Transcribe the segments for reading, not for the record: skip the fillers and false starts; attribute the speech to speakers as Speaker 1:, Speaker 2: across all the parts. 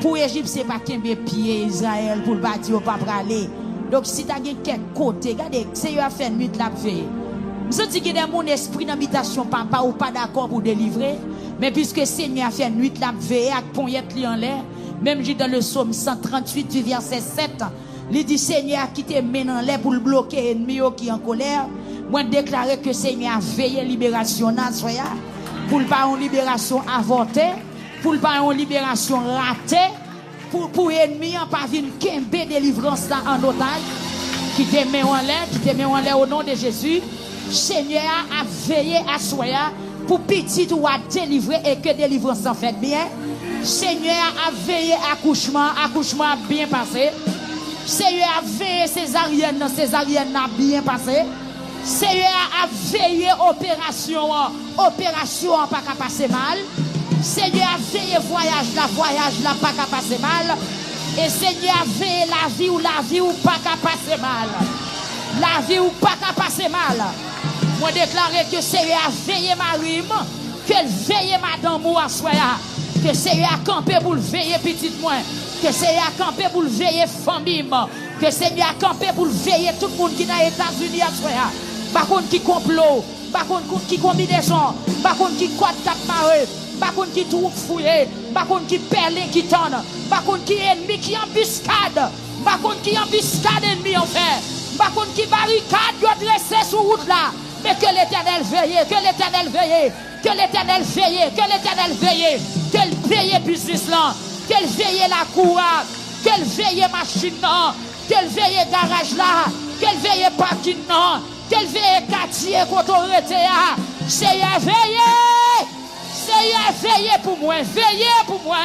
Speaker 1: Pour Égypte, c'est pas qu'un pied Israël pour le bâtir pas praler. Donc si tu as quelques côtés, regardez, c'est a fait nuit la veille. Je dis que dans mon esprit d'habitation papa ou pas d'accord pour délivrer, mais puisque Seigneur a fait nuit la veille avec poignette li en l'air, même j'ai dans le psaume 138 du verset 7, il dit Seigneur a quitté main en l'air pour le bloquer ennemi qui en colère. Moi déclarer que Seigneur a veillé libération nationale pour pas une libération avortée, pour pas une libération ratée, pour ennemi en pas venir kembe délivrance là en otage, qui te met en l'air au nom de Jésus. Seigneur a veillé à soya pour petit ou à délivrer et que délivrance en fait bien. Seigneur a veillé accouchement a bien passé. Seigneur a veillé césarienne a bien passé. Seigneur a veillé opération pas qu'à passer mal. Seigneur a veillé voyage là pas qu'à passer mal. Et Seigneur a veillé la vie ou pas qu'à passer mal. La vie ou pas qu'à passer mal. Moi déclarer que Seigneur a veillé Marie, qu'elle veille madame ou soya, que Seigneur a campé pour le veiller petite moi, que Seigneur a campé pour le veiller famille, que Seigneur a campé pour le veiller tout le monde qui dans les États-Unis à soya. Par contre qui complot, par contre qui combinaison, par contre qui quad cap maré, par contre qui trouve fouillé, par contre qui perlé qui tonne, par contre qui ennemi qui embuscade, par contre qui embuscade ennemi en fait, par contre qui barricade doit dresser sur route là. Mais que l'Éternel veille, que l'Éternel veille, que l'Éternel veille, que l'Éternel veille, qu'elle veille business là, qu'elle veille la cour, qu'elle veille machine là, qu'elle veille garage là, qu'elle veille parking là, qu'elle veille quartier quand on était là. Seigneur veille, Seigneur veille pour moi, veillez pour moi,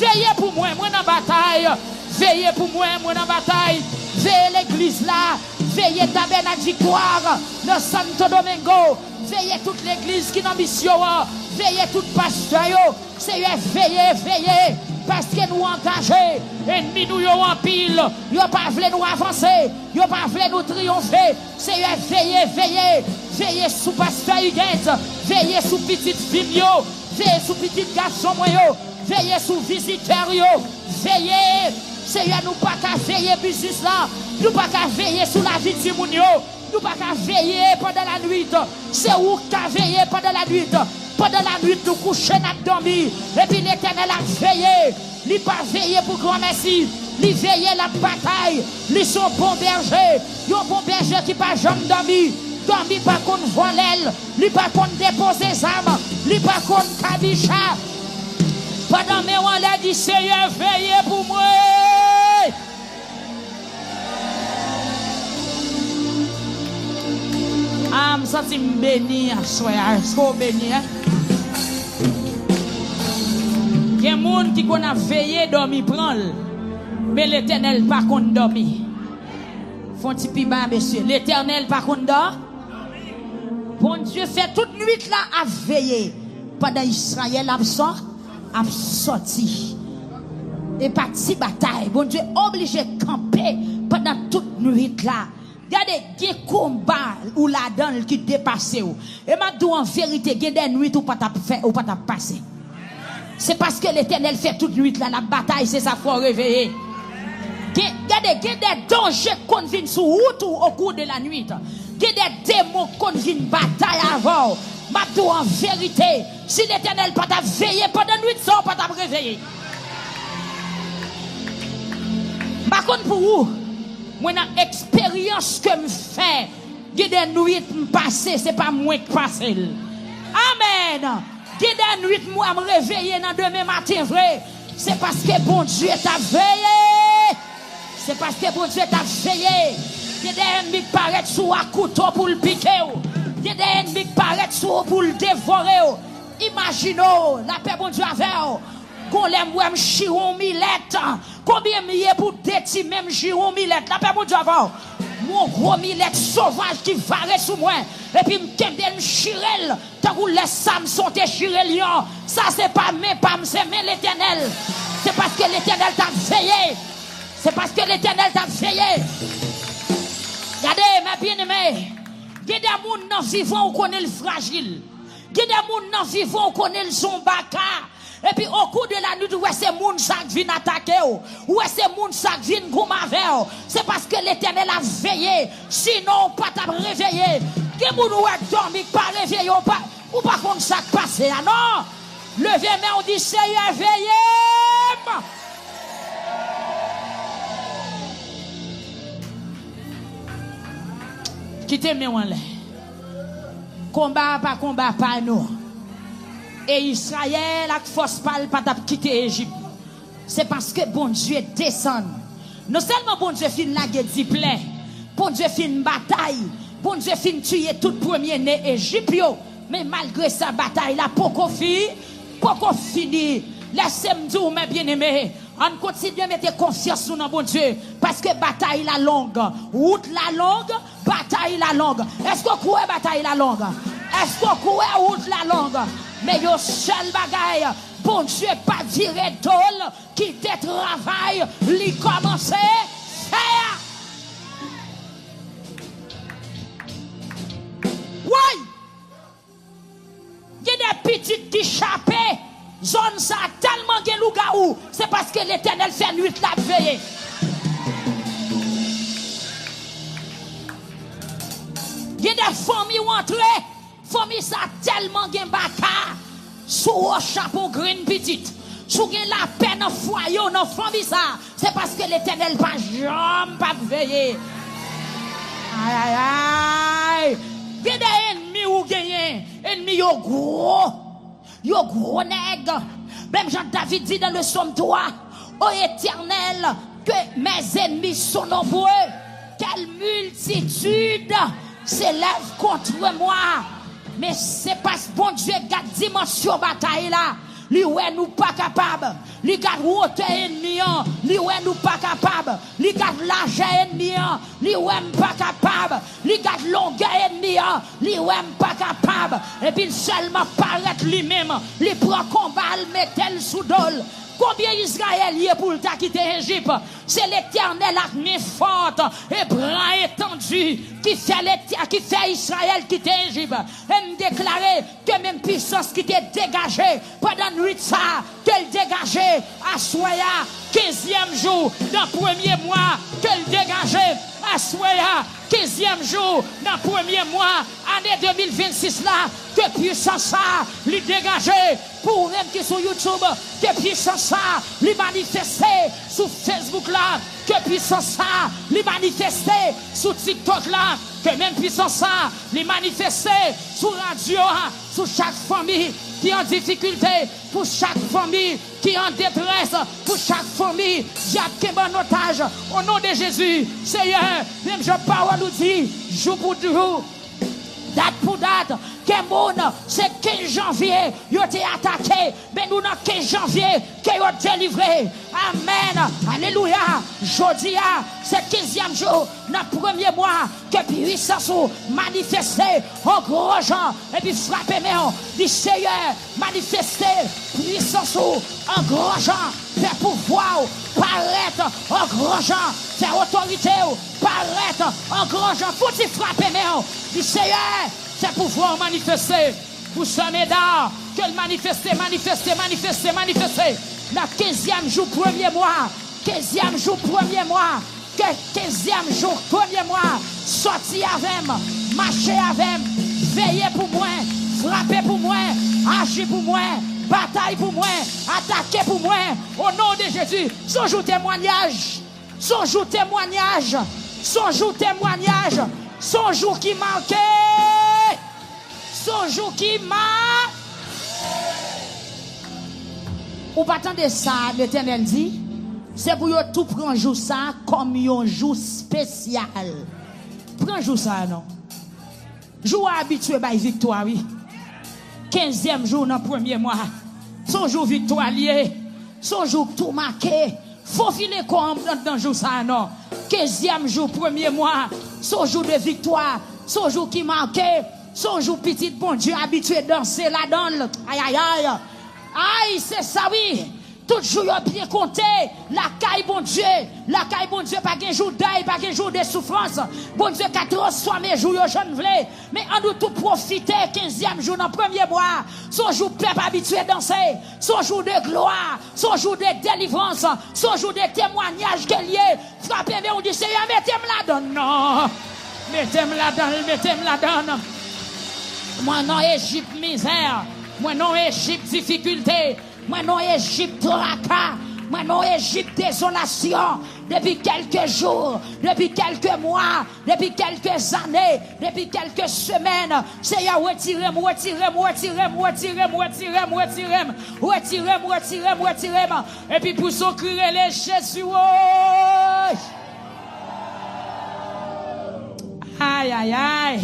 Speaker 1: veillez pour moi, moi dans bataille, veillez pour moi dans bataille, veillez l'église là. Veillez tabernacle victoire dans Santo Domingo. Veillez toute l'église qui est en mission. Veillez tout pasteur. Seigneur, veillez. Parce que nous engagés. Ennemis nous en pile. Ils n'ont pas voulu nous avancer. Ils n'ont pas voulu nous triompher. Seigneur, veillez. Veillez sous pasteur Huguette. Veillez sous petite fille. Veillez sous petit garçon. Veillez sous visiteur. Veillez. Seigneur, nous pas qu'à veiller business là. Nous pas qu'à veiller sur la vie de Mounio. Nous pas qu'à veiller pendant la nuit. C'est où qu'à veiller pendant la nuit. Pendant la nuit, nous couchons, nous dormir. Et puis l'Éternel a veillé. Il pas veillé pour grand merci. Il veillé la bataille. Ils sont bons bergers. Ils sont bons bergers qui pas jamais dormi. Dormi pas contre voler. Ils pas contre déposer les âmes. Ils pas contre cabicha. Pendant mes on l'a dit, Seigneur, veillez pour moi. Je me sens béni à soi, je béni. Il y a des gens qui ont veillé, dormi, prendre. Mais l'Éternel pas contre dormir. Font-ils plus bas, monsieur. L'Éternel pas contre dormir. Bon Dieu fait toute nuit là à veiller. Pendant Israël absent, a sorti. Et parti bataille. Bon Dieu obligé de camper pendant toute nuit là. Regardez, il y a des combats ou la donne qui dépasse. Et maintenant, en vérité, il y a des nuits où pas faire ou pas passer. C'est parce que l'Éternel fait toute nuit là, la bataille, c'est ça, faut réveiller. Regardez, il y a des dangers qu'on vient sur route au cours de la nuit. Il y a des démons qu'on vient bataille avant. Maintenant, en vérité, si l'Éternel pas t'a veillé pendant la nuit, ça, pas t'a réveillé. Par contre, pour vous, moi, dans l'expérience que je fais, il y a des nuits passées, ce n'est pas moi qui passe. Amen. Il y a des nuits, moi, me réveiller dans demain matin, vrai. C'est parce que bon Dieu t'a veillé. C'est parce que bon Dieu t'a veillé. Il y a des ennemis qui paraissent sous un couteau pour le piquer. Il y a des ennemis qui paraissent sous pour le dévorer. Imaginez, la paix bon Dieu avec vous. Qu'on l'aime, ouais, chiron millette. Combien milliers pour déti même chiron millette. La paix mon Dieu avant. Mon gros millette sauvage qui varie sous moi. Et puis m'kende m'chirel. Tant que les Sam sont déchirés lion. Ça c'est pas mes pam, c'est mes l'Éternel. C'est parce que l'Éternel t'a veillé. C'est parce que l'Éternel t'a veillé. Regardez, mes bien-aimés. Il y a des gens qui vivent, on connaît le fragile. Il y a des gens qui vivent, on connaît le son baka. Et puis au cours de la nuit, ouais, c'est moun ça qui vient attaquer. Ouais, c'est moun ça qui vient goumaver. C'est parce que l'Éternel a veillé. Sinon, pas t'a réveillé. Que moun ou est dormi, pas réveillé, ou pas comme ça qui passe. Non. Levez main, on dit Seigneur, veillez. Quittez mes mains là. Combat pas nous. Et Israël a force pas quitter Égypte. C'est parce que bon Dieu descend. Non seulement bon Dieu fin la guerre plein, bon Dieu fin bataille, bon Dieu fin tuer tout premier né Égypte, mais malgré sa bataille là poko fini. Laissez-moi dire mes bien-aimés, on continue à mettre confiance dans bon Dieu parce que bataille la longue, route la longue, bataille la longue. Est-ce qu'on croit bataille la longue? Est-ce qu'on croit route la longue? Mais yo seul bagaille, bon Dieu pas viré tôle, qui te travaille, li commencer faire. Oui. Il y a des petites qui échappent, zone ça tellement que lougaou, c'est parce que l'Éternel fait nuit la veille. Il y a des familles rentrées. Famille ça tellement gen baka sous au chapeau green petite sous gen la peine foyer non famille ça c'est parce que l'Éternel pas jamais pas veiller. Aïe aïe aïe gen des ennemis ou gagné ennemis yo gros nèg même Jean David dit dans le psaume 3 ô Éternel que mes ennemis sont nombreux quelle multitude s'élève contre moi. Mais c'est parce que bon Dieu garde dimension bataille là. Lui ouais nous pas capable. Lui garde hauteur ennemi. Lui ouais nous pas capable. Lui garde largeur ennemi. Lui ouais pas capable. Lui garde longueur ennemi. Lui ouais pas capable. Et puis seulement paraître lui-même. Lui prend combat, le met sous dol. Combien Israël y est pour ta quitter Égypte? C'est l'Éternel armée forte et bras étendu qui fait Israël quitter Égypte. Et me déclarer que même puissance qui t'est dégagée pendant nuit ça, qu'elle dégagée à Soya, 15e jour dans le premier mois, qu'elle dégagée à Soya, 15e jour dans le premier mois, année 2026 là, que puissance ça, lui dégager pour même qui sur YouTube, que puissance ça, lui manifester sur Facebook là, que puissance ça, lui manifester sur TikTok là, que même puissance ça, lui manifester sur radio, sur chaque famille qui est en difficulté, pour chaque famille qui est en détresse, pour chaque famille qui a un otage, au nom de Jésus, Seigneur, même je parle nous dit, jour pour jour, date pour date, que monde, c'est 15 janvier, ils ont été attaqués, mais nous, dans 15 janvier, qu'ils ont délivré. Amen. Alléluia. Jeudi, c'est 15e jour, dans le premier mois, que puissance manifester en gros gens, et puis frapper, mais dit Seigneur, manifester puissance en gros gens, faire pouvoir paraître en gros gens, faire autorité paraître en gros gens, faut-il frapper, mais dit Seigneur, c'est pouvoir manifester pour ce médaille, que le manifester. Dans 15e jour, premier mois, 15e jour, premier mois, que 15e jour, premier mois, sortir avec moi, marcher avec moi, veiller pour moi, frapper pour moi, agir pour moi, bataille pour moi, attaquer pour moi, au nom de Jésus. Son jour témoignage, son jour témoignage, son jour témoignage, son jour qui manquait. Son jour qui m'a. Ou pas tant de ça, l'Éternel dit, c'est pour tout prendre jour ça comme un jour spécial. Prends jour ça, non? Jour habitué par victoire, oui. 15e jour dans le premier mois. Son jour victoire lié. Son jour tout marqué. Faut filer comme dans jour ça, non? 15e jour, premier mois. Son jour de victoire. Son jour qui marquait. Son jour petit, bon Dieu, habitué à danser là-dedans. Aïe, aïe, aïe. Aïe, c'est ça, oui. Tout jour bien compté. La caille, bon Dieu. La caille, bon Dieu, pas qu'un jour d'œil, pas qu'un jour de souffrance. Bon Dieu, qu'a transformé jour yo jeune vle. Mais on doit tout profiter 15e jour dans le premier mois. Son jour peuple habitué à danser. Son jour de gloire. Son jour de délivrance. Son jour de témoignage que lié. Frappez, mais on dit, Seigneur, mettez-moi là-dedans. Non. Mettez-moi là-dedans, mettez-moi là-dedans. Moi non Égypte misère. Moi non Égypte difficulté. Moi non Égypte tracas. Moi non Égypte désolation. Depuis quelques jours, depuis quelques mois, depuis quelques années, depuis quelques semaines, Seigneur, retirez-moi, retirez-moi, retirez-moi, retirez-moi, retirez-moi, retirez-moi, retirez-moi, retirez-moi, retirez-moi. Et puis pour son crier les Jésus. Aïe, aïe, aïe.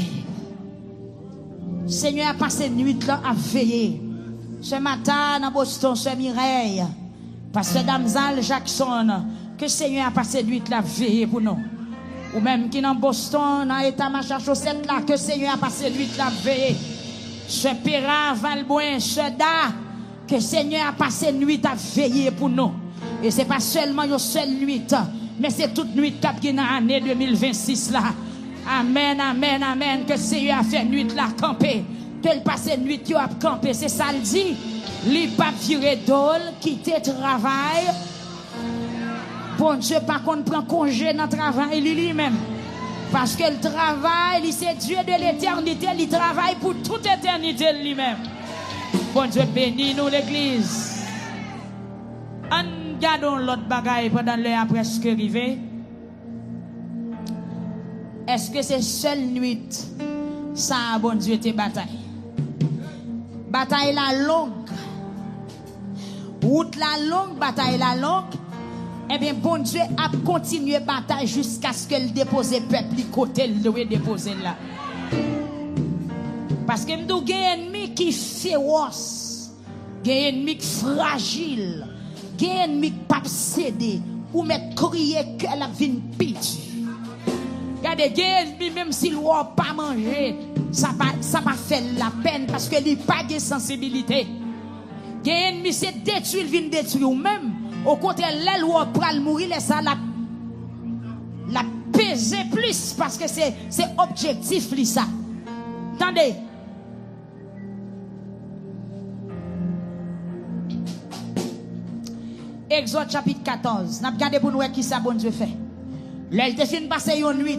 Speaker 1: Seigneur a passé nuit là à veiller. Ce matin, dans Boston, ce Mireille, Pasteur Damzal Jackson, que Seigneur a passé nuit là veiller pour nous. Ou même qui dans Boston, dans l'état machin chaussette là, que Seigneur a passé nuit là veiller. Ce Péra, Valboin, ce Da, que Seigneur a passé nuit à veiller pour nous. Et c'est pas seulement une seule nuit, mais c'est toute nuit qui dans l'année 2026 là. Amen, amen, amen. Que Seigneur a fait nuit là camper. Que le passé nuit qui a campé. C'est ça le dit. Li pas viré d'ol, quitter travail. Bon Dieu, par contre, prend congé dans le travail lui-même. Parce que le travail, c'est Dieu de l'éternité. Il travaille pour toute éternité lui-même. Bon Dieu, bénis nous l'église. En gardons l'autre bagaille pendant l'heure presque arrivé. Est-ce que c'est seule nuit ça, bon Dieu, tes batailles? Bataille la longue. Route la longue, bataille la longue. Eh bien, bon Dieu a continué bataille jusqu'à ce qu'elle dépose le peuple côté le doit déposer là. Parce que nous avons un ennemi qui est féroce, un ennemi fragile, un ennemi qui pas céder ou mettre crier que la vie pitié. Regardez, même s'il ne va pas manger, ça va faire la peine parce qu'il n'a pas de sensibilité. Ennemi, c'est détruire, il vient détruire ou même. Au contraire, l'aile ou pral mourir, laisse ça la peser plus parce que c'est objectif, ça. Attendez. Exode chapitre 14. N'a regardé pour nous qui ça bon Dieu fait. Là, il te fin passer une nuit.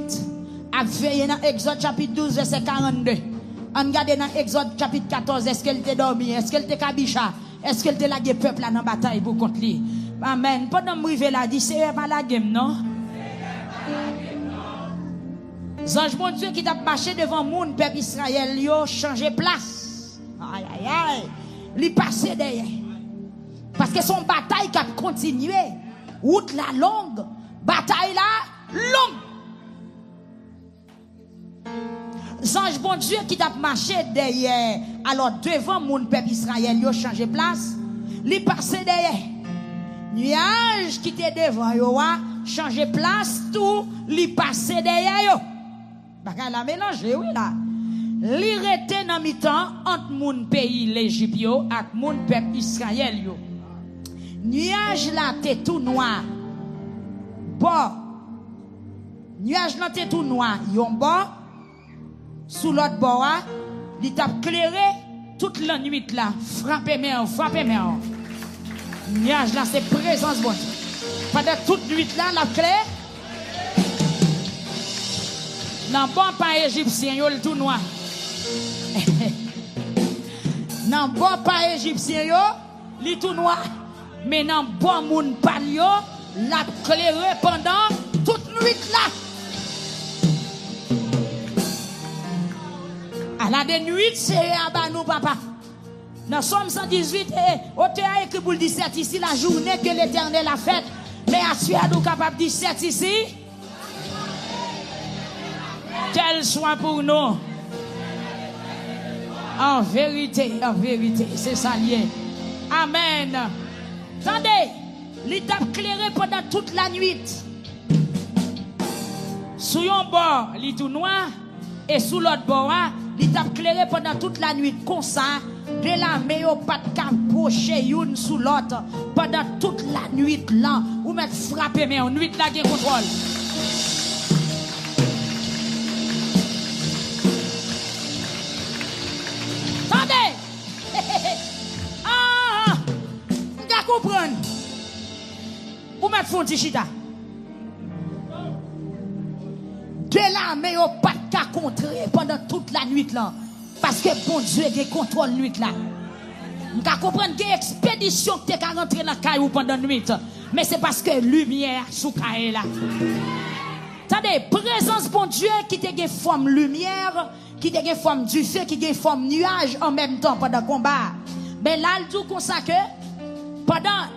Speaker 1: A veillé dans Exode chapitre 12, verset 42. On regarde dans Exode chapitre 14. Est-ce qu'elle t'a dormi? Est-ce qu'elle t'a kabicha? Est-ce qu'elle t'a lagué peuple là dans la bataille pour contre lui? Amen. Pendant que je là, dit, c'est pas la game, non? Zange bon Dieu qui t'a marché devant mon peuple Israël, il a changé place. Aïe, aïe, aïe. Il passé derrière. Parce que son bataille qui a continué. Route la longue. Bataille là, longue. Zange bon Dieu qui t'a marché derrière. Alors devant mon peuple Israël, il a changé place. Il passé derrière. Nuage qui était devant yo a changé place tout, il passé derrière yo. Baka la mélanger oui là. Li rete dans mi-temps entre mon pays l'Égypte yo ak mon peuple Israël yo. Nuage là t'es tout noir. Bon. Nuage là t'es tout noir, yon bon. Sous l'autre bord, il t'a éclairé toute la nuit là, frappez mer. Nuage là, c'est présence bonne. Pendant toute nuit là, la clé. Non, bon pas égyptien, yo le tout noir. Non, bon pas égyptien, yo, le tout noir. Mais non, bon moun pas yo, la éclairé pendant toute nuit là. À la de nuit, c'est à bas nous, papa. Dans Somme 118, auteur a écrit pour le 17 ici, la journée que l'Éternel a faite. Mais à celui nous capable de 17 ici. Quel soit pour nous. En vérité, c'est ça lié. Amen. Attendez, il t'a éclairé pendant toute la nuit. Sous un bord, il est tout noir. Et sous l'autre bord, il t'a éclairé pendant toute la nuit. Comme ça, De la mais au pas de capocher une sous l'autre pendant toute la nuit là ou mettre frapper mais en nuit là qui contrôle. Attendez. Ah, vous comprendre. Ou mettre fond chita. De la mais au pas de cas contrer pendant toute la nuit là. Parce que bon Dieu a contrôle nuit là. Vous comprenez que l'expédition qui est rentrée dans la caillou pendant la nuit. Mais c'est parce que lumière sous caillou là. Attendez, présence bon Dieu qui te une forme lumière, qui te une forme du feu, qui te une forme nuage en même temps pendant le combat. Mais là, il dit comme ça que pendant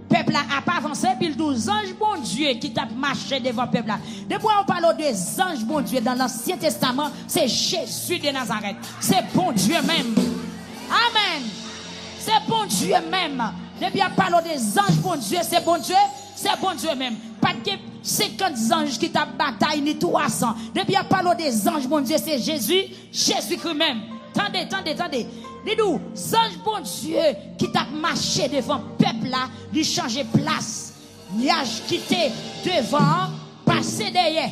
Speaker 1: le peuple a pas avancé, puis il dit anges bon Dieu qui t'a marché devant le peuple là. Depuis on parle des anges bon Dieu dans l'Ancien Testament, c'est Jésus de Nazareth. C'est bon Dieu même. Amen. C'est bon Dieu même. Depuis on parle des anges bon Dieu, c'est bon Dieu même. Pas de 50 anges qui t'a bataille ni 300. Depuis on parle des anges bon Dieu, c'est Jésus-Christ même. Attendez. Dis-nous, ange bon Dieu qui t'a marché devant le peuple là, lui changer place. Nuage quitté devant, passé derrière.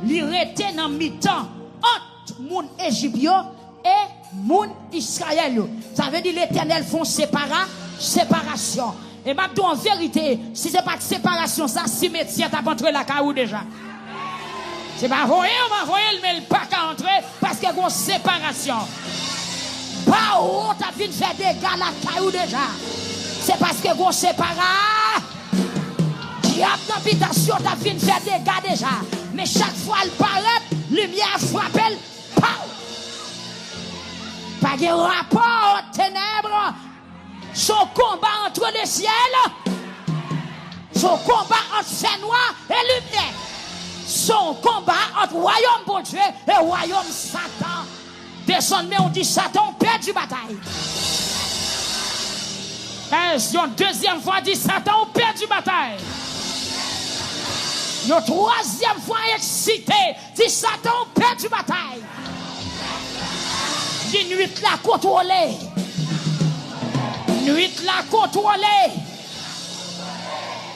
Speaker 1: Lui rester dans mi-temps entre moun Égyptien et moun Israël. Ça veut dire l'Éternel font séparation. Et maintenant en vérité, si c'est pas de séparation, ça cimetière t'a entré la caillou déjà. C'est pas voyer, on va voyer, mais le pas qu'à entrer parce qu'il y a une séparation. Pas où t'as vu faire des gars la caillou déjà. C'est parce que vous séparez. Diable d'habitation t'as vu faire des gars déjà. Mais chaque fois elle paraît, lumière frappe, pas de rapport aux ténèbres. Son combat entre les ciels. Son combat entre fer noir et lumière. Son combat entre royaume bon Dieu et royaume Satan. Descendez, on dit Satan perd du bataille. Une deuxième fois dit Satan perd du bataille. Une troisième fois excité dit Satan perd du bataille. Dit nuit la contrôlée. Nuit la contrôlée.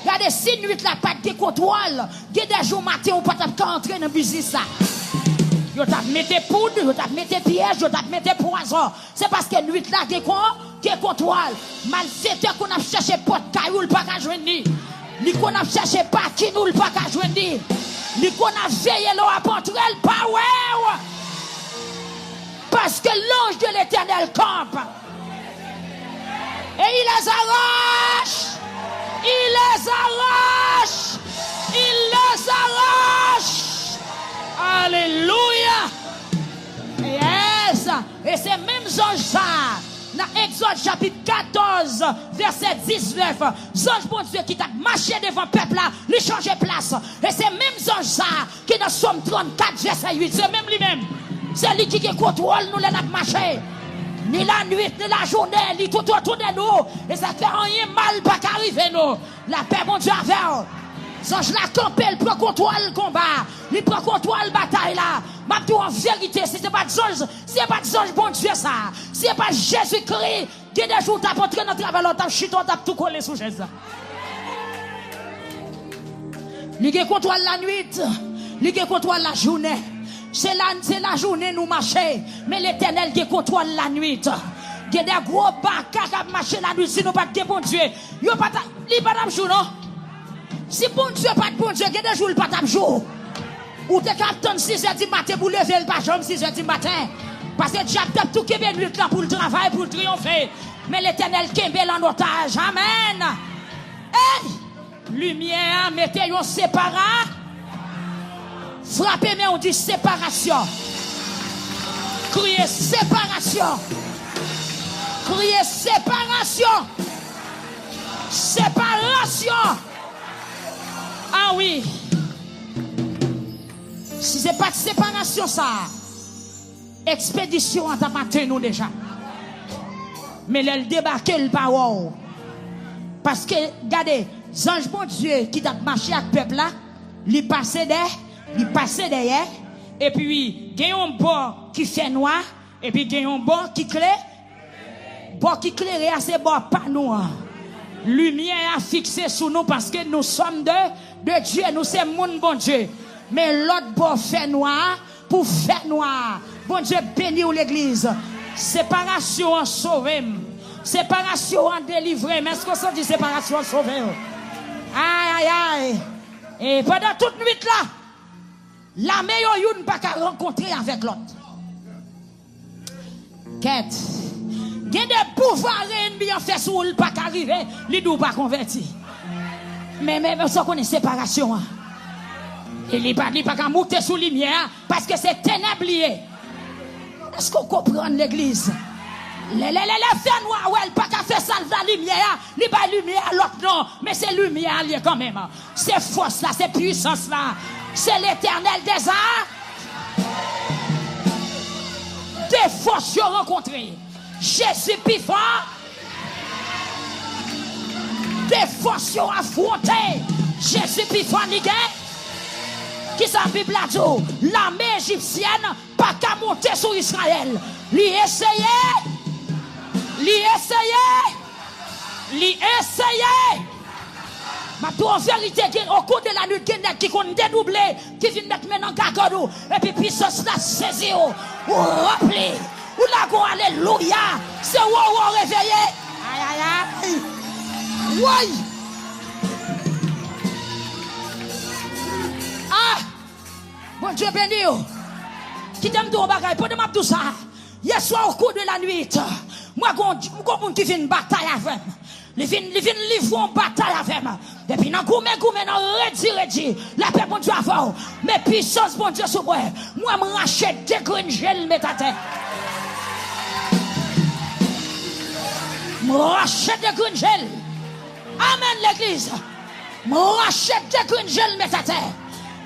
Speaker 1: Regardez, si nuit la pas de contrôle, il y a des jours matin, on peut pas entrer dans le business là. Yo t'a metté poudre, yo t'a metté piège, yo t'a metté poison. C'est parce que nuit là qui contrôle. Malfaiteur qu'on a cherché porte caillou pas qu'à joindre. Li qu'on a cherché pas qui nous pas qu'à joindre. Li qu'on a veillé l'eau à porterelle pas ouais. Parce que l'ange de l'Éternel campe. Et il les arrache. Il les arrache. Il les arrache. Alléluia. Yes. Et c'est même ange ça. Dans Exode chapitre 14, verset 19. Ange bon Dieu qui t'a marché devant le peuple là, lui changer place. Et c'est même ange ça qui dans Somme 34, verset 8. C'est même lui-même. C'est lui qui contrôle nous les marcher. Ni la nuit, ni la journée, ni tout autour de nous. Et ça fait rien mal pas qu'arriver nous. La paix bon Dieu avec. Ange la campé, il prend contrôle le combat. Il prend contrôle la bataille là. Ma tout en vérité, si c'est pas de ange, si c'est pas de ange bon Dieu ça. Si c'est pas Jésus-Christ, qui des jours t'as entré dans le travail, t'as chuté, t'as tout collé sous Jésus. Il contrôle la nuit, il contrôle la journée. C'est la journée nous marcher, mais l'Éternel qui contrôle la nuit. Il y a des gros bacs qui marchent la nuit, si nous pas de bon Dieu. Il n'y a pas de jour, non? Si bon Dieu pas de bon Dieu, il y a des jours il pas de jour. Ou t'es capitaine 6h du matin pour lever le bâton 6h du matin. Parce que diable tape tout qui est nuit là pour le travail, pour triompher. Mais l'Éternel qui est en otage. Amen. Hey! Lumière, mettez-vous séparat. Frappez, mais on dit séparation. Criez séparation. Criez séparation. Séparation. Ah oui. Si ce n'est pas de séparation, ça. Expédition en matin nous déjà. Mais elle débarque le parole. Parce que, regardez, ange bon Dieu qui t'a marché avec le peuple là, il passait derrière, et puis, il y a un bord qui fait noir, et puis il y a un bord qui clair. Pour qui éclairer à ces bords pas nous. Lumière à fixer sur nous parce que nous sommes de Dieu. Nous sommes mon bon Dieu. Mais l'autre bord fait noir pour faire noir. Bon Dieu béni ou l'église. Séparation en sauver. Séparation en délivrer. Mais est-ce qu'on se dit séparation en sauver? Aïe, aïe, aïe. Et pendant toute nuit là, la meilleure une pas qu'à rencontrer avec l'autre. Quête. Il y a des pouvoirs ennemis en fait sur le pas qu'arriver, les deux pas convertis. Mais ça connaît séparation. Et les pas qu'à monter sous lumière parce que c'est ténèbres liées. Est-ce qu'on comprend l'église? Les faits noirs, ouais, pas qu'à faire ça la lumière, les pas lumière l'autre non, mais c'est lumière liée quand même. C'est force là, c'est puissance là. C'est l'éternel des arts. Des forces rencontrées. Jésus pifant. Des forces affrontées. Jésus pifant nigé. Qui sa Bible a dit? L'armée égyptienne pas qu'à monter sur Israël. Lui essayer. Ma tout en vérité, au cours de la nuit, qui compte dédoubler, qui vient mettre maintenant gagodou, et puis puissance la saisie, ou rempli, ou la go alléluia, c'est ou réveillé. Aïe, aïe, aïe. Oui. Ah, bon Dieu béni, qui t'aime tout au bagage, prenez-moi tout ça. Hier soir, au cours de la nuit, moi, je qui vient une bataille avec moi. Ils viennent livrer une bataille avec moi. Et puis, dans goumé, redis, la paix, bon Dieu, avant. Mais puissance, bon Dieu, sur moi. Moi, je rachète des graines gel, mets ta tête. Je rachète des graines gel. Amen, l'église. Je rachète des graines gel, mets ta tête.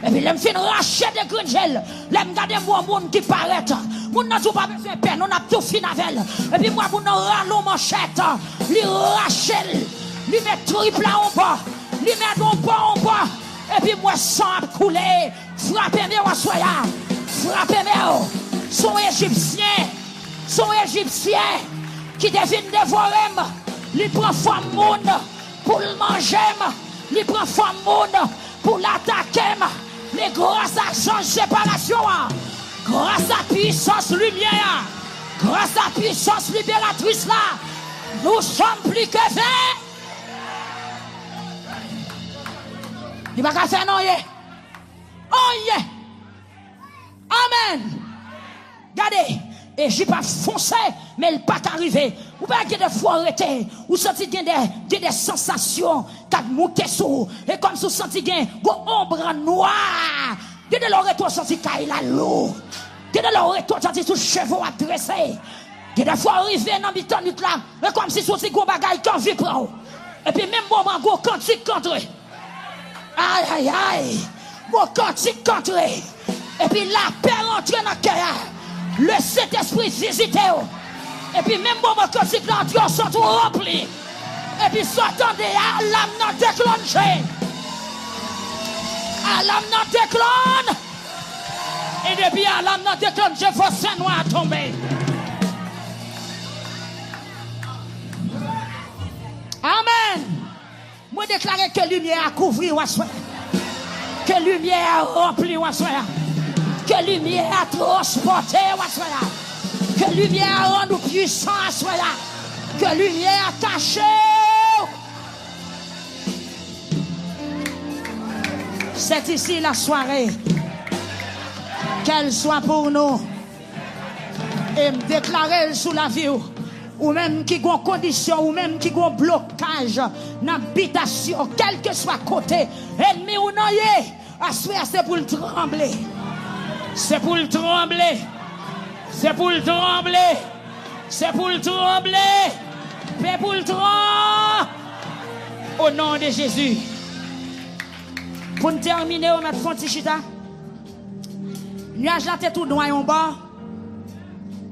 Speaker 1: Et puis, je me fais racheter des graines gel. Je me garde moi, monde qui paraît. Moun n'a tout pas besoin de peine, on a tout fini avec elle. Et puis moi, moun n'a rallon manchette, lui rachel, lui met triple en bas, lui met en bas. Et puis moi, sang a coulé, frappez-moi, soya, frappez-moi. Son égyptien, qui devine dévorer, lui prend femme monde pour le manger, lui prend femme monde pour l'attaquer. Mais grâce à son séparation, grâce à puissance lumière, grâce à puissance libératrice là, nous sommes plus que faits. Il va pas faire non, yeah. Oh yeah. Amen. Regardez, et j'ai pas foncé, mais il pas arrivé. Ou pas qu'il y a des fois arrêté, ou senti qu'il y a des sensations qui montent sur, et comme si vous senti qu'il y a une ombre noire. Dès de l'oreille, senti qu'il a l'eau. Dès de l'oreille, senti sous chevaux adressés. Dès de fois arrivé dans le temps là, et comme si vous gros bagaille quand vit prend. Et puis même moment, gros cantique cantré. Aïe aïe aïe. Gros cantique cantré. Et puis la paix rentre dans le cœur. Le Saint-Esprit visite. Et puis même moment cantique là, Dieu sont tout rempli. Et puis s'attendez à l'âme non déclenchée. À l'âme non déclenche. Et depuis à l'âme non déclenche, je vois saint noir tomber. Amen. Moi déclare que lumière a couvert ou soir. Que lumière a rempli ou soir. Que lumière a transporté ou soir. Que lumière a rendu puissant ou soir. Que lumière a caché. C'est ici la soirée. Qu'elle soit pour nous. Et me déclarer sous la vie. Ou même qui ont condition, ou même qui ont blocage, n'habitation, quel que soit côté, ennemi ou non, c'est pour le trembler. C'est pour le trembler. C'est pour le trembler. C'est pour le trembler. C'est pour le trembler. Au nom de Jésus. Pour nous terminer, on va faire un petit chita. Nuage là, t'es tout noir en bas.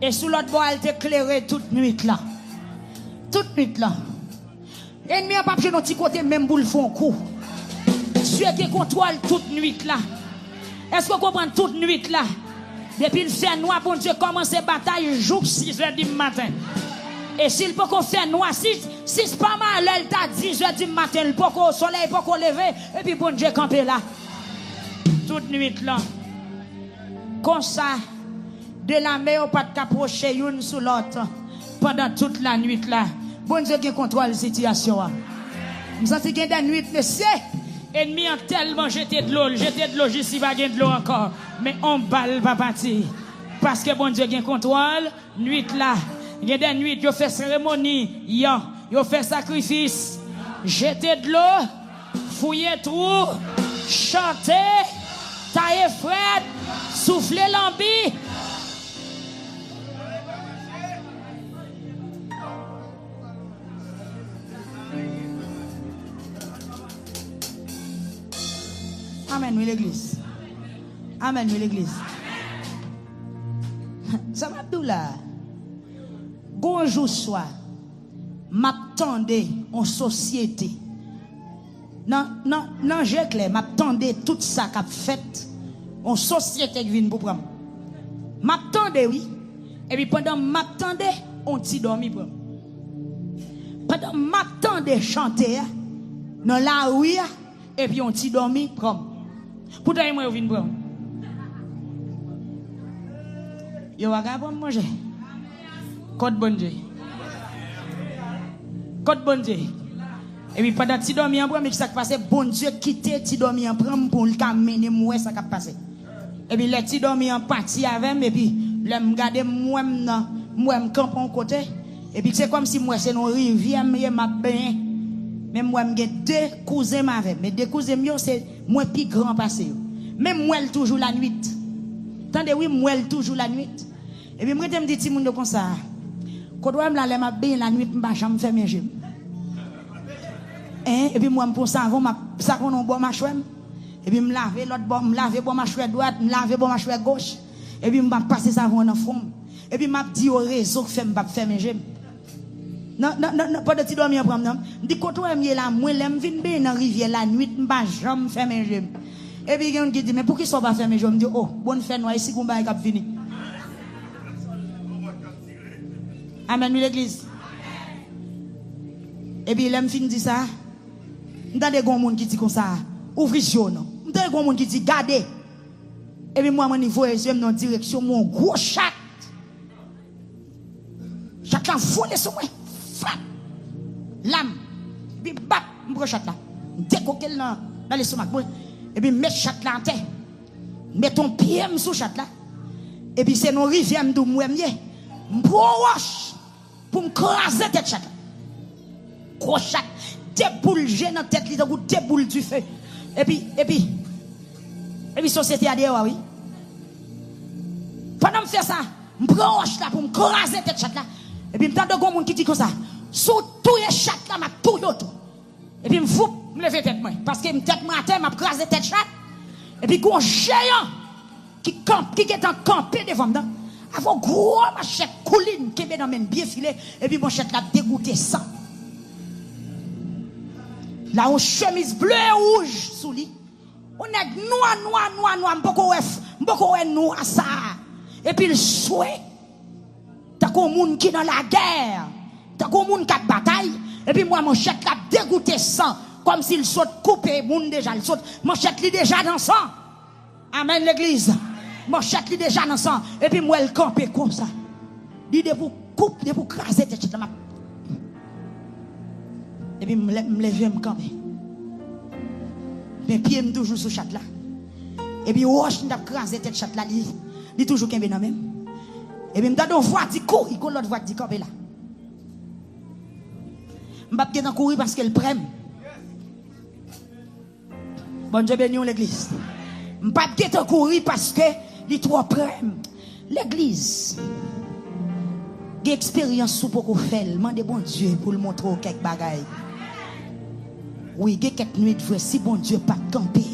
Speaker 1: Et sous l'autre bord, elle t'éclairait toute nuit là. Toute nuit là. Ennemi a pas pris notre côté, même pour le fond coup. Dieu qui contrôle toute nuit là. Est-ce que vous comprenez toute nuit là? Depuis le fait noir, bon Dieu commence la bataille, jour 6h du matin. Et s'il peut qu'on fait noir, si c'est pas mal, elle t'a 10h du matin, le peut au soleil, peut qu'on lever, et puis bon Dieu camper là. Toute nuit là. Comme ça, de la mer, pas de caprocher une sous l'autre. Pendant toute la nuit là. Bon Dieu qui contrôle la situation. Je sens qu'il y a des nuits, c'est. Ennemi a tellement jeté de l'eau, ici, pas de l'eau encore. Mais on balle pas partir. Parce que bon Dieu qui contrôle, nuit là. Il y a des nuits, il fait cérémonie, il fait sacrifice. Jeter de l'eau, fouiller tout, chanter, tailler fred, souffler l'ambi. Amen, oui, l'église. Amen, oui, l'église. Ça m'a dit là. Bonjour, soir. M'attendais en société. Non, j'ai clair. M'attendais tout ça qu'a fait en société qui vient pour prendre. M'attendais, oui. Et puis pendant m'attendais, on t'y dormi pour. Pendant m'attendais chanter dans la rue, et puis on t'y dormi pour. Pourtant, moi, je viens prendre. Yo va gagner pour manger. Côte bon Dieu. Côte bon Dieu. Et puis pendant que tu dormis en prend, mais ça qui passe, bon Dieu quitte, tu dormis en prend pour le caminer, moi ça qui passe. Et puis les tu dormis en partie avec, et puis là me garder moi me camp en côté. Et puis c'est comme si moi c'est une rivière, m'a bien. Mais moi j'ai deux cousins avec, mais deux cousins mieux c'est moi plus grand passé. Même moi toujours la nuit. Tendez oui, moi toujours la nuit. Et puis moi je me dis ti monde comme ça. Quand on me la bien la nuit, m'pa jamais faire mes jeux. Et puis moi me pour savon, savon on boit ma chouette. Et puis me laver l'autre bord, me laver bon ma chouette droite, me laver bon ma chouette gauche. Et puis me passer savon dans fond. Et puis m'a dit au réseau que fait m'pa faire mes jeux. Non, pas de ti dormir prendre non. Dit quand on me là, moi l'aime vinn bien dans rivière la nuit, m'pa jamais faire mes jeux. Et puis quelqu'un qui dit mais pour qui ça pas faire mes jeux? Me dit oh, bonne fête noir ici qu'on va cap venir. Amen, l'église. Et puis, l'homme fin dit ça. M'tande des gens qui dit comme ça. Ouvrez les yeux. M'tande des gens qui dit gardez. Et puis, moi, mon niveau, je vais dans direction, mon gros chat. Chacun foule sur moi. Fat. L'âme. Puis, bat, mon chat là. Décoquel dans les stomac. Et puis, mets chat là en terre. Mets ton pied sous chat là. Et puis, c'est nos rivières d'où moi, m'broche. Pour me craser tête chat. Gros chat, des boules dans tête, des boules du feu. Et puis, société a dit, oui. Pendant que je fais ça, je prends un chat pour me craser tête chat là. Et puis, je me tente de qui dit comme ça. Sous tous les chats là, je tout d'autre. Et puis, je me lève tête moi. Parce que je tête moi à terre, je craser tête chat. Et puis, un géant qui est en campé devant moi. Avant gros machette couline qui est dans mes bien filé et puis mon chèque l'a dégoûté sang. Là on chemise bleu et rouge sous lui. On est noir beaucoup noir ça. Et puis le souhait t'as comme monde qui dans la guerre, t'as comme monde qui a bataille et puis moi mon chèque l'a dégoûté sang comme s'il saute coupé monde déjà le saute mon chèque lui déjà dans sang. Amen l'église. Mon chat li déjà dans sang et puis moi elle campe comme ça. Dit de vous coupe de vous craser tête là. Et puis me lever me camper. Mes pieds me toujours sous chat là. Et puis roche n'a craser tête chat là dit toujours kembe dans même. Et puis me donne voix dit court, il l'autre voix dit camper là. M'pa pas courir parce qu'elle prenne. Bon Dieu béni l'église. M'pa pas courir parce que les trois prêmes. L'église. Des expériences sous pour faire. Demandez bon Dieu pour le montrer quelques bagailles. Oui, il y a quelques nuits de si bon Dieu pas camper,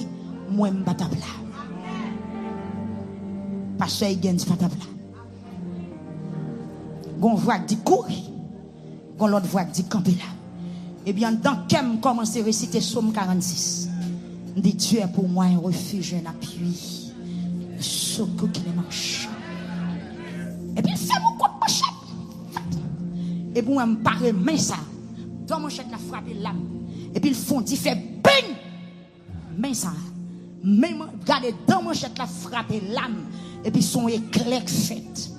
Speaker 1: moi je ne vais pas là. Parce que il y a pas là. Gon voix dit courir. Gon l'autre voix dit camper là. Eh bien, dans qu'elle commence à réciter Psaume 46. Dit Dieu est pour moi un refuge, un appui. Secours qui les marche. Et puis, fais mon compte pochette. Et pour moi, me paraît main ça. Dans mon chèque, la frappe l'âme. Et puis, le fond, il fait bing! Main ça. Même, regardez, dans mon chèque, la frappe l'âme. Et puis, son éclair fait.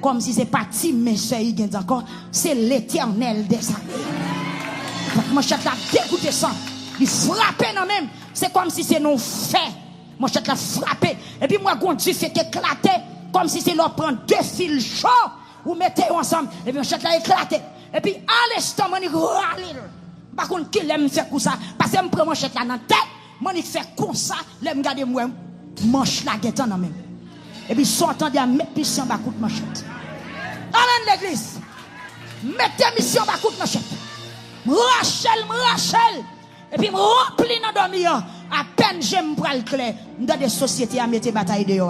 Speaker 1: Comme si c'est pas Tim, mais c'est encore. C'est l'Éternel des armées. Mon chèque, la dégoûté ça. Il frappe non même. C'est comme si c'est non fait. Mon chèque, la frappé. Et puis, moi, quand Dieu fait éclater. Comme si c'est leur prendre deux fils chauds. Ou mettez ensemble. Et puis, mon chèque, la éclaté. Et puis, à l'instant, mon râle. Par contre, qui l'aime faire comme ça? Parce que je prends mon chèque là dans la tête. Mon fait comme ça. L'aime garder moi. Manche la guette en même. Et puis, sortant de la mettre mission bas coup de manchette. Allez l'église. Mettez mission bas coup de manchette. Rachel. Et puis, me remplis dans le dormir. À peine j'aime pour le clair. Dans des sociétés à mettre bataille de yo.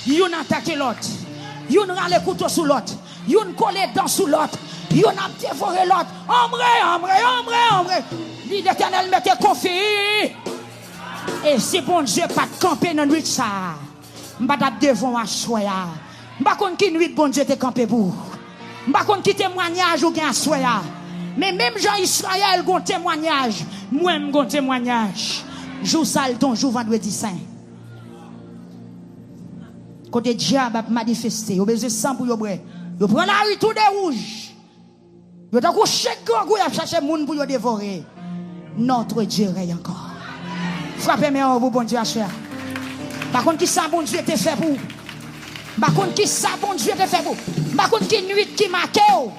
Speaker 1: Yon attaque l'autre. Yon râle le couteau sous l'autre. Yon colle dans sous l'autre. Yon a dévoré l'autre. Ombre. L'Éternel mette confie. Et si bon Dieu pas de camper dans nuit ça. M'pa devant à soya. M'pa kon ki nuit bon Dieu te camper pour. M'pa kon ki témoignage ou gen soya. Mais même Jean Israël gon témoignage. Moi m'gon témoignage. Jour sale ton jour vendredi saint. Côté diable a manifesté, yo besoin sang pour yo bre. Yo prend la rue tout de rouge. Yo ta couché grand gou a chercher moun pour yo dévorer. Notre Dieu règne encore. Frappez-moi en vous bon Dieu à cher. Par contre qui ça bon Dieu te fait pour. Par contre qui ça bon Dieu te fait pour. Par contre qui nuit qui marque ou.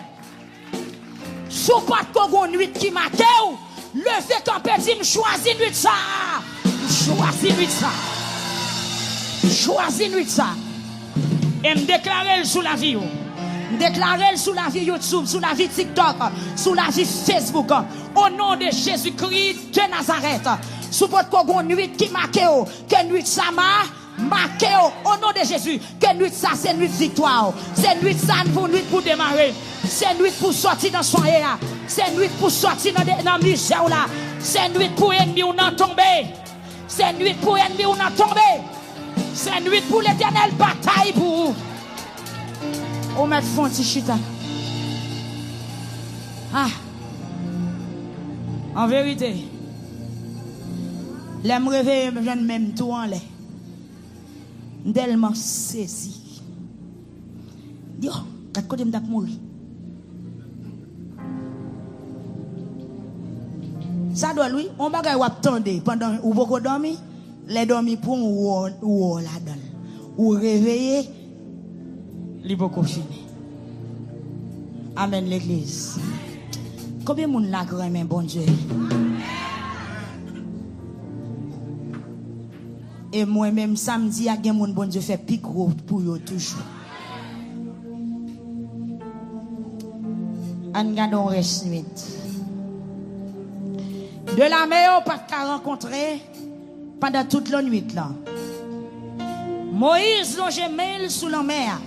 Speaker 1: Sous pas de nuit qui marque ou. Levez quand petit me choisis nuit ça. Choisis nuit ça. Choisis nuit ça. Et me déclarer sous la vie. Déclarer sous la vie YouTube, sous la vie TikTok, sous la vie Facebook. Au nom de Jésus-Christ de Nazareth. Sous votre nuit qui marque. Que nuit ça m'a marqué. Au nom de Jésus. Que nuit ça c'est nuit victoire. C'est nuit ça pour nuit pour démarrer. C'est nuit pour sortir dans son air. C'est nuit pour sortir dans le misère là. C'est nuit pour ennemi ou non tomber. C'est nuit pour ennemi ou non tomber. C'est nuit pour l'Éternel bataille pour vous. On met fond de chita. Ah. En vérité. L'aime réveiller, je ne m'aime tout en l'air. Tellement saisi. Yo, quatre côtés me mourir. Ça doit lui, on va attendre pendant ou beaucoup dormir. Les dormir pour ou la donne. Ou réveiller, les beaucoup fini. Amen l'église. Combien de monde la grand bon Dieu? Et moi-même samedi, il y a des gens bon Dieu fait plus gros pour eux toujours. On garde on reste nuit. De la mer, pas qu'à rencontrer pendant toute la nuit là. Moïse longe mêle sous la mer.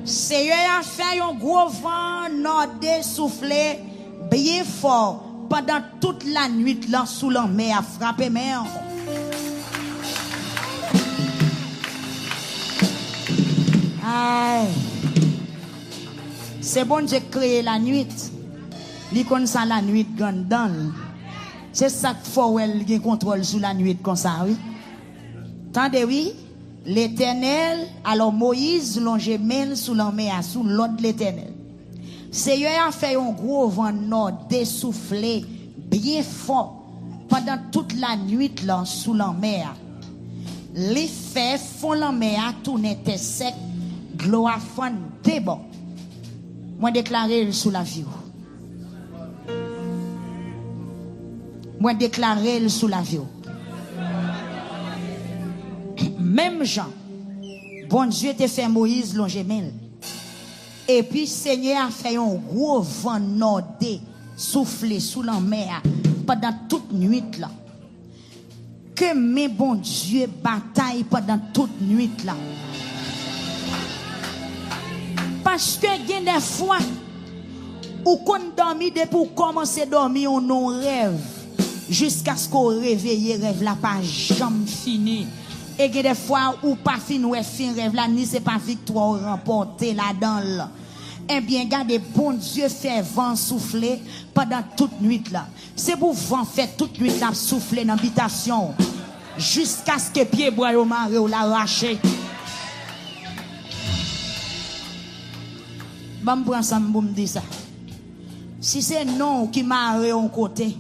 Speaker 1: Seigneur a fait un gros vent nordé soufflé bien fort pendant toute la nuit là sous la mer a frappé mer. Aïe. C'est bon Dieu créé la nuit. Li kon ça la nuit dans. C'est ça qu'il faut qu'il contrôle sur la nuit comme ça, oui. Tendez, oui. L'Éternel, alors Moïse longe mêle sous la mer, sous l'ordre de l'Éternel. Seigneur a fait un gros vent nord dessoufflé, bien fort, pendant toute la nuit là, sous la mer. Les faits font la mer tourner tête sec, gloire fond débord. Moi déclarer sous la vie. Moi déclarer sous la vie. Même Jean, bon Dieu te fait Moïse longer mêle. Et puis Seigneur a fait un gros vent nordé soufflé sous la mer pendant toute nuit là. Que mes bon Dieu bataille pendant toute nuit là. Parce que il y a des fois où qu'on dormit depuis commencer à dormir on non rêve jusqu'à ce qu'on réveille rêve la pas jamais fini. Et il y a des fois où pas fin ou fin rêve là, ni c'est pas victoire remportée là-dedans. Eh bien, regardez, bon Dieu fait vent souffler pendant toute nuit là. C'est pour vent fait toute nuit là souffler dans l'habitation. Jusqu'à ce que pied bois au maré ou l'arraché. Bon, prends ça, me dire ça. Si c'est non qui maré en côté,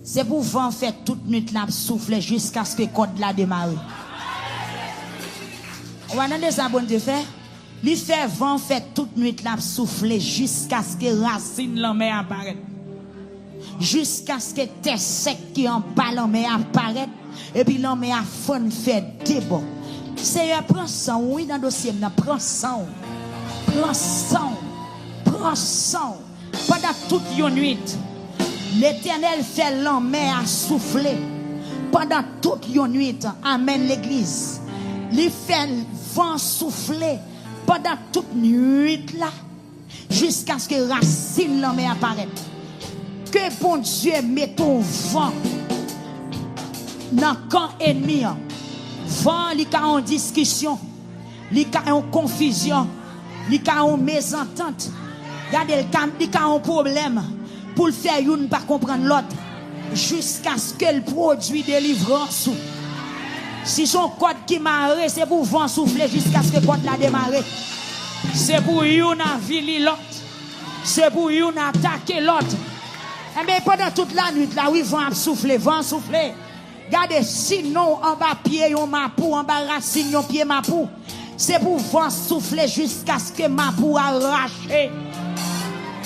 Speaker 1: c'est pour vent fait toute nuit là souffler jusqu'à ce que code là démarre. On va demander ça, bon Dieu fait. Il fait vent fait toute nuit là souffler jusqu'à ce que racine l'homme apparaît. Jusqu'à ce que terre sec qui en bas l'homme apparaît. Et puis l'homme a fond fait débat. Seigneur, prends sang, oui, dans le dossier, prends sang. Prends sang. Prends sang. Pendant toute une nuit, l'Éternel fait l'homme à souffler. Pendant toute une nuit, amen l'église. Il fait vent souffler. Pendant toute nuit là, jusqu'à ce que racine l'homme apparaît. Que bon Dieu mette ton vent dans le camp ennemi. Vent, il y a en discussion, il y a en confusion, il y a en mésentente. Regardez, il y a un problème pour le faire une pas comprendre l'autre. Jusqu'à ce que le produit délivrance. Si son code qui marre, c'est pour vent souffler jusqu'à ce que le code la démarre. C'est pour une avili l'autre. C'est pour une attaquer l'autre. Et bien pendant toute la nuit, là, oui, vent souffler, vent souffler. Regardez, sinon, en bas pied, on mapou, en bas racine, on pied mapou. C'est pour vent souffler jusqu'à ce que mapou arrache.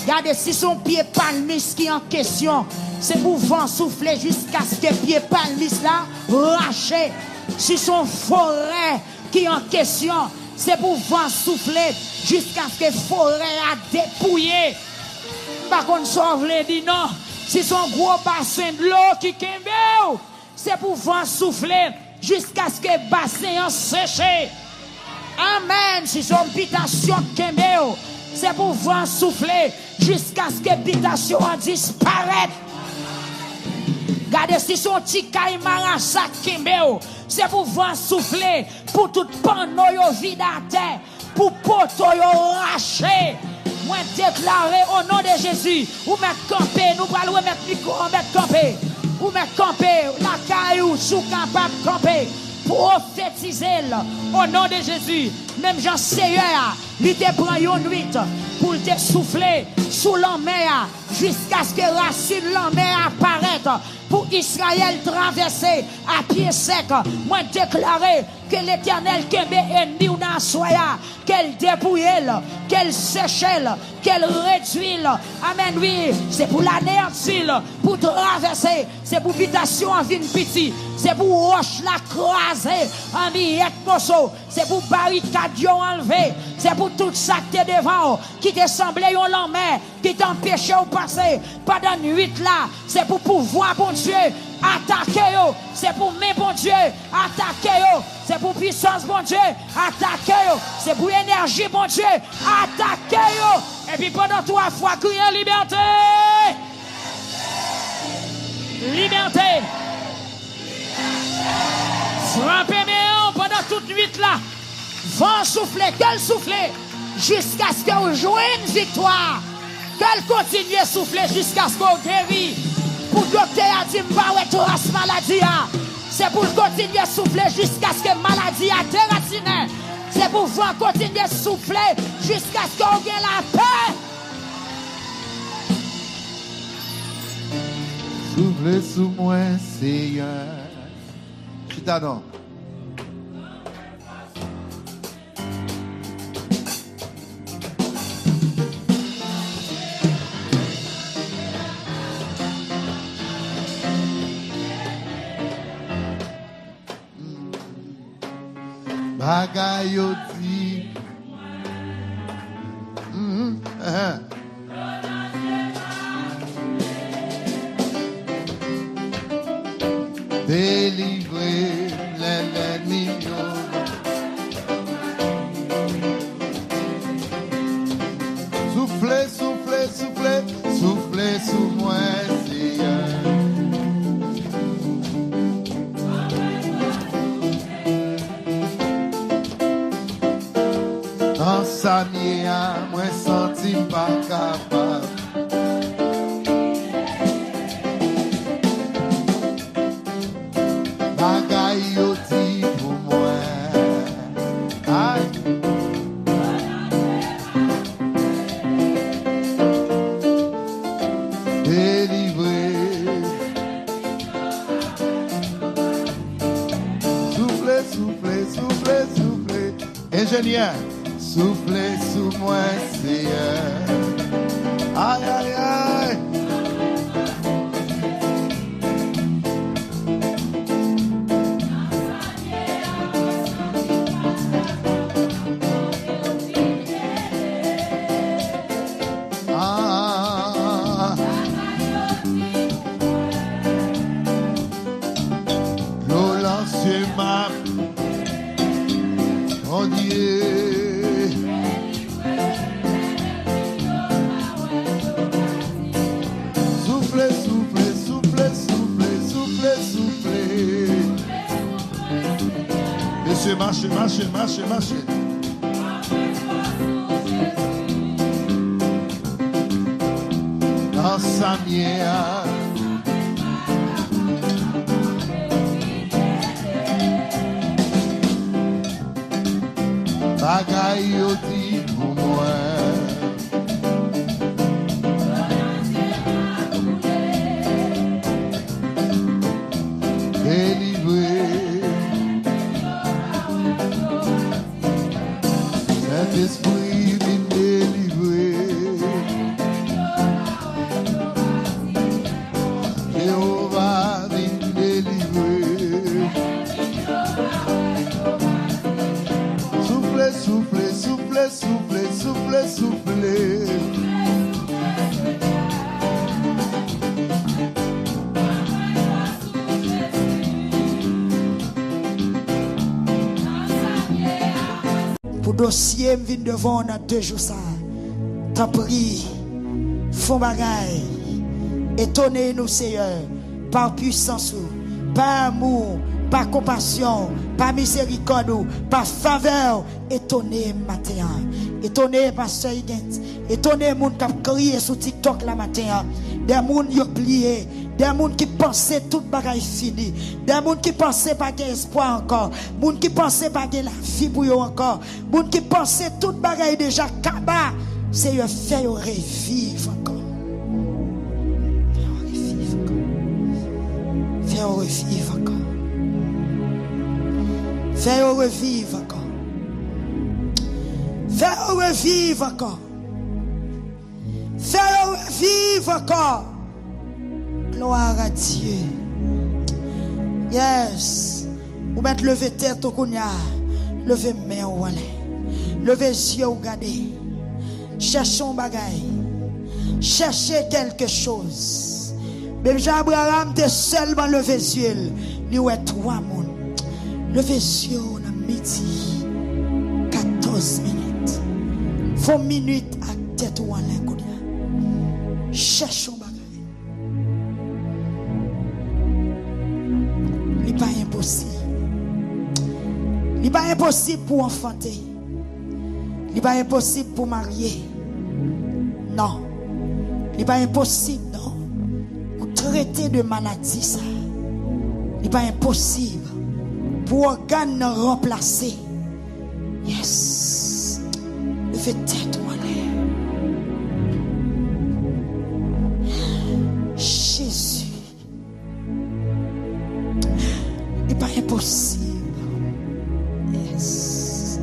Speaker 1: Regardez, si son pied palmis qui est en question, c'est pour vent souffler jusqu'à ce que pied palmis là rache. Si son forêt qui est en question, c'est pour vent souffler jusqu'à ce que forêt a dépouillé. Par contre, ça veut dire non. Si son gros bassin de l'eau qui kembe, c'est pour vent souffler jusqu'à ce que bassin a séché. Amen. Si son habitation kembe, c'est pour vent souffler jusqu'à ce que habitation a disparaître. Regardez si son tikaï marasa kembe, c'est pour vent souffler pour tout panneau yo vide à terre, pour poto yo raché. Moi déclarer au nom de Jésus, ou mettre camper, nous allons mettre micro, mettre camper, ou mettre camper, la caillou sous capable camper, prophétiser au nom de Jésus. Même Jean Seigneur, il te prend une nuit pour te souffler sous la mer jusqu'à ce que racine la mer apparaisse. Pour Israël traverser à pied sec, moi déclarer que l'Éternel kembe ennemi ou dans soya, qu'elle dépouille, qu'elle sèche, qu'elle réduit. Amen, oui, c'est pour l'anéantir, pour traverser, c'est pour habitation en ville petit, c'est pour roche la craser, en miette mosso, c'est pour barricade enlever, c'est pour tout ça qui est devant, qui te semblait un lendemain, qui t'empêchait de passer pendant nuit là, c'est pour pouvoir, bon Dieu, attaquer yo, c'est pour mes bon Dieu, attaquer yo, c'est pour puissance bon Dieu, attaquer yo, c'est pour énergie bon Dieu, attaquer yo, et puis pendant 3 fois crier liberté, liberté, frappez mes pendant toute nuit là, vent souffler, qu'elle souffler, jusqu'à ce qu'on joue une victoire, qu'elle continue à souffler jusqu'à ce qu'on guérit. Pour le docteur a dit, trace maladie. C'est pour continuer à souffler jusqu'à ce que maladie a déraciné. C'est pour pouvoir continuer à souffler jusqu'à ce qu'on ait la paix.
Speaker 2: Soufflez sous moi, Seigneur. Chita non. Bagay yo di délivrer l'ennemi. Soufflez, soufflez, soufflez, soufflez sous moi, Seigneur. délivré. Soufflez, soufflez, soufflez, soufflez. Ingénieur, soufflez sous moi, Seigneur. Aïe, aïe, aïe. Marchez, marchez, marchez, marchez. Dans sa mienne. Bagaille yo dit pour moi. Délivré. Saint-Esprit vient délivrer. Jéhovah vient délivrer. Soufflez, soufflez, soufflez, soufflez, soufflez, soufflez.
Speaker 1: Pour dossier, je viens devant dans 2 jours ça. T'as pris, font bagaille. Étonnez-nous, Seigneur, par puissance, par amour, par compassion, par miséricorde, par faveur. Étonnez matin. Étonnez pasteur Higgins. Étonnez les gens qui ont crié sur TikTok la matin. Des gens qui ont oublié. Des gens qui pensaient tout bagaille fini. Des gens qui pensaient pas qu'il y a espoir encore. Des gens qui pensaient pas qu'il y a la vie pour eux encore. Des gens qui pensaient tout bagaille déjà kaba. C'est le fait de revivre encore. Fais revivre encore. Fais revivre encore. Fais revivre encore. Fais revivre encore. Gloire à Dieu. Yes. Vous mettez lever tête au kounya. Levez main au wallet. Levez yeux au gardé. Cherchons bagaille. Cherchez quelque chose. Même Jean-Abraham était seulement levé yeux. Il y a 3 moun. Levez yeux dans midi. 14 minutes. Faut minutes à tête ou en l'air. Cherchons bagaille. Il n'est pas impossible. Il n'est pas impossible pour enfanter. Il n'est pas impossible pour marier. Non. Il n'est pas impossible, non. Pour traiter de maladie, ça. Il n'est pas impossible pour organes remplacer. Yes. Le fait tête ou en l'air. Jésus. Il n'est pas impossible. Yes.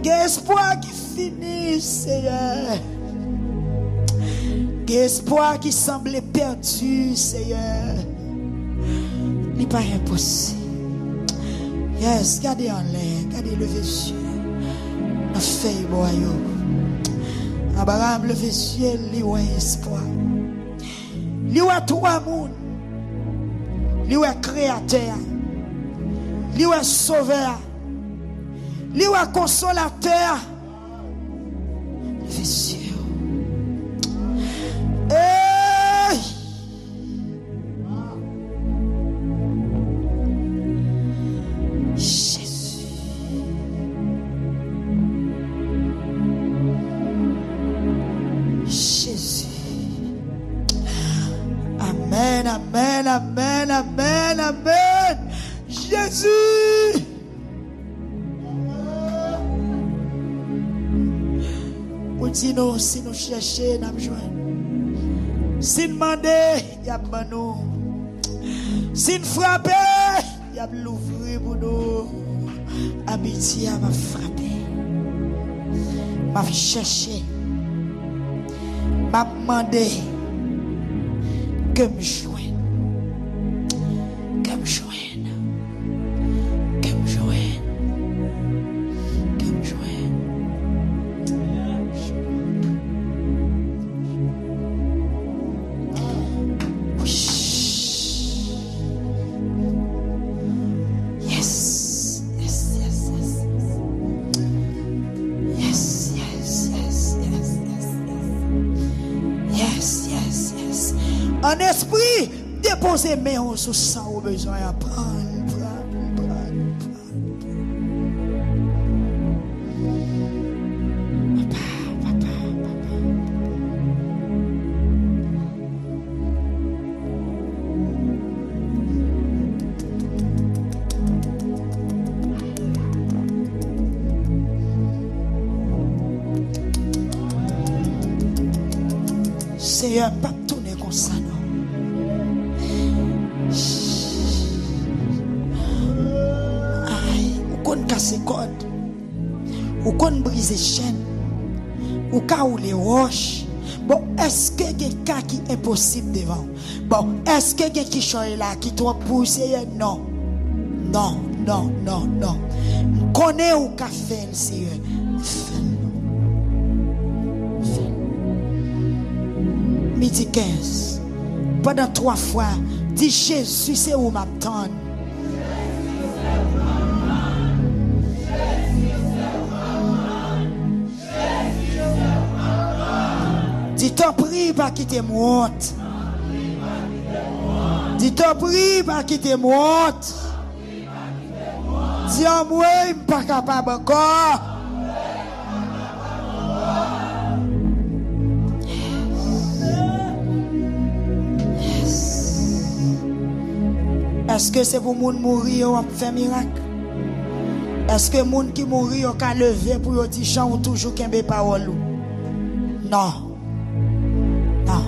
Speaker 1: Espoir qui finit, Seigneur. Espoir qui semblait perdu, Seigneur. Il n'est pas impossible. Yes, gardez en l'air, gardez le yeux. La feuille boyau. Abraham le yeux, il y a espoir. Il y a 3 mondes. Il y a créateur. Il y a sauveur. Il y a consolateur. Le yeux. Hey! Jésus. Jésus. Amen, amen, amen, amen, amen. Jésus.
Speaker 3: Ou dit nous, si nous cherchons, nous joignons. Si nous demandons, il y a nous. Si nous frappons, il y a l'ouvrir pour nous. Amitié m'a frappé. M'a cherché. M'a demandé que me joigne. Que me joigne. Que me joigne. Que me joigne. Yes. Yes, yes, yes. Yes, yes, yes, yes, yes, yes. Yes, yes, yes. En esprit, déposez main sur ça au besoin à prendre. Seigneur, pas tourner comme ça, non. Aïe, ou qu'on casse corde, ou qu'on brise chaîne, ou qu'on les roches. Bon, est-ce que il y a des cas qui est impossible devant? Bon, est-ce que il y a qui sont là, qui doit pousser? Non. Non, non, non, non. Connais ou qu'a fait, Seigneur. Midi 15. Pendant 3 fois, dis Jésus, c'est où m'attendre. Dis t'en prie, pas quitter moi. Dis t'en prie, pas quitter moi. Dis en moi, je ne suis pas capable encore. Est-ce que c'est pour moun mourir ou faire miracle? Est-ce que moun qui mourir ou ka lever pour yon ti chan ou toujours kembe parole? Non. Non.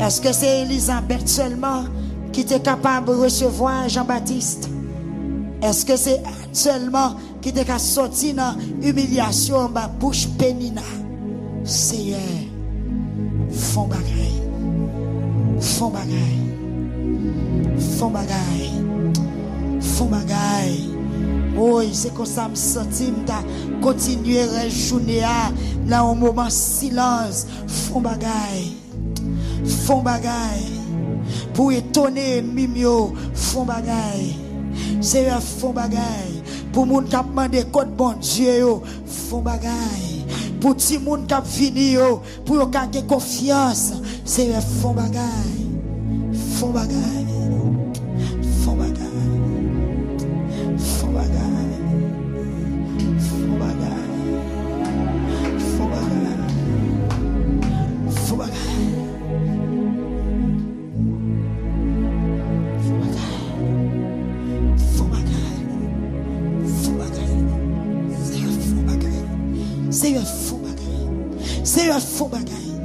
Speaker 3: Est-ce que c'est Elisabeth seulement qui était capable de recevoir Jean-Baptiste? Est-ce que c'est elle seulement qui était capable de sortir dans l'humiliation en bas bouche Pénina? Seigneur, font bagaille. Font bagaille. Font bagaille. Font bagaille. Oui, c'est comme ça me sentis m'ta continuer la journée là un moment silence. Font bagaille. Font bagaille. Pour étonner mimio, font bagaille. Seigneur, font bagaille. Pour moun qui a demandé code bon Dieu yo, font bagaille. Pour ti moun qui a fini yo, pour yo gagner confiance, Seigneur, font bagaille. Font bagaille. Font bagaille. Font bagaille. Font bagaille. Font bagaille. Font bagaille. C'est un faux bagaille. C'est un faux bagaille.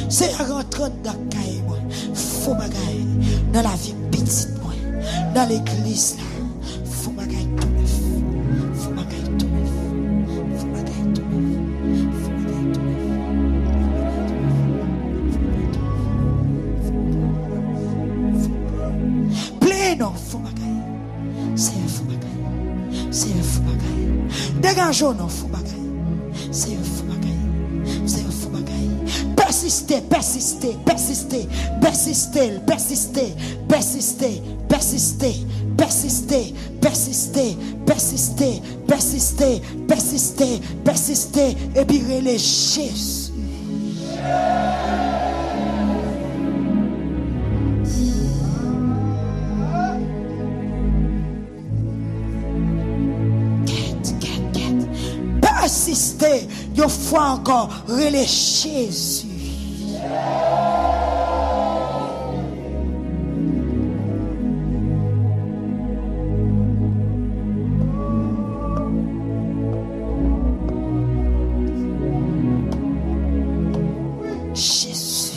Speaker 3: C'est un rentrant dans le cahier, moi. Faux bagaille. Dans la vie petite, moi. Dans l'église, là. Faux bagaille tout neuf. Faux bagaille tout neuf. Faux bagaille tout neuf. Faux bagaille tout neuf. Plein non, faux bagaille. C'est un faux bagaille. C'est un faux bagaille. Dégageons non, faux bagaille. C'est un faux bagaille. C'est un faux bagaille. Persister, persister, persister, persister, persister, persister, persister, persister, persister, persister, persister, persister, persister, et puis les Jésus. Persister, une fois encore, relais Jésus. Jésus.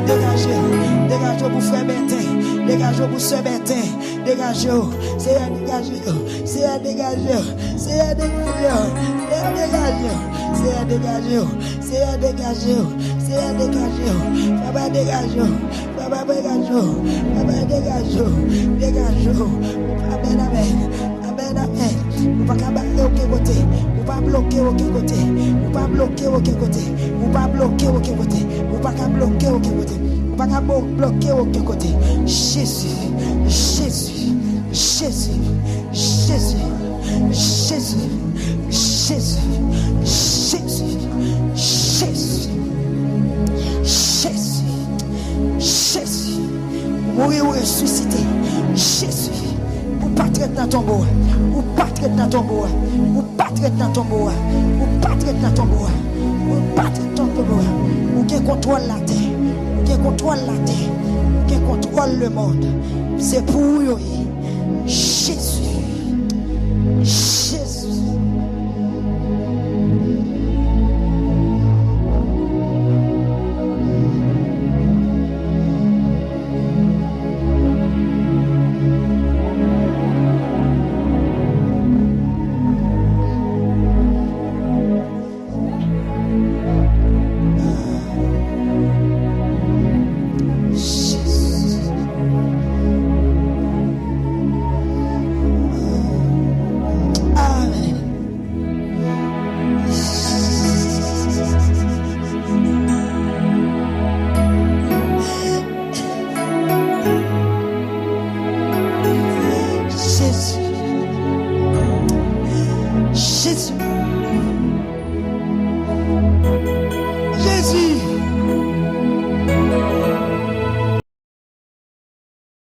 Speaker 3: dégagez pour frère Bertin, dégagez pour sœur Bertin, dégagez, c'est à dégager, c'est à dégager, c'est à dégager, c'est à dégager, c'est à dégager, c'est à dégager, papa dégagez, papa dégagez, papa dégagez, dégagez, amen, amen, amen, amen. Vous pas bloquer aucun côté, vous pas bloquer aucun côté, vous pas bloquer aucun côté, vous pas bloquer aucun côté, vous pas bloquer aucun côté, vous pas bloquer aucun côté. Jésus, Jésus, Jésus, Jésus, Jésus, Jésus, Jésus, Jésus, Jésus, Jésus, mourir ou ressusciter, Jésus. Ou pas traiter dans ton bois, ou pas traiter dans ton bois, ou pas traiter dans ton bois, ou pas traiter dans ton bois, ou pas traiter dans ton bois, ou qui contrôle la terre, ou qui contrôle la terre, ou qui contrôle le monde. C'est pour eux, Jésus.